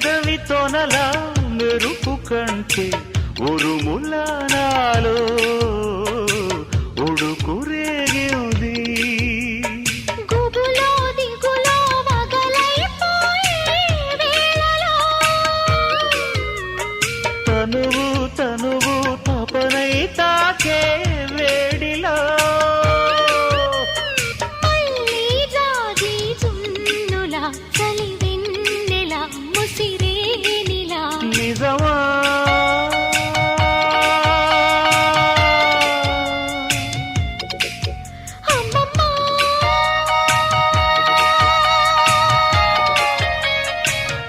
పెదవి తొనల మెరుపు కంటే ఉరుముల నాలో ఉడుకు రేగింది గుబులో దిగులో వగలైపోయే వేళలో తనువు తనువు తపనై తాకే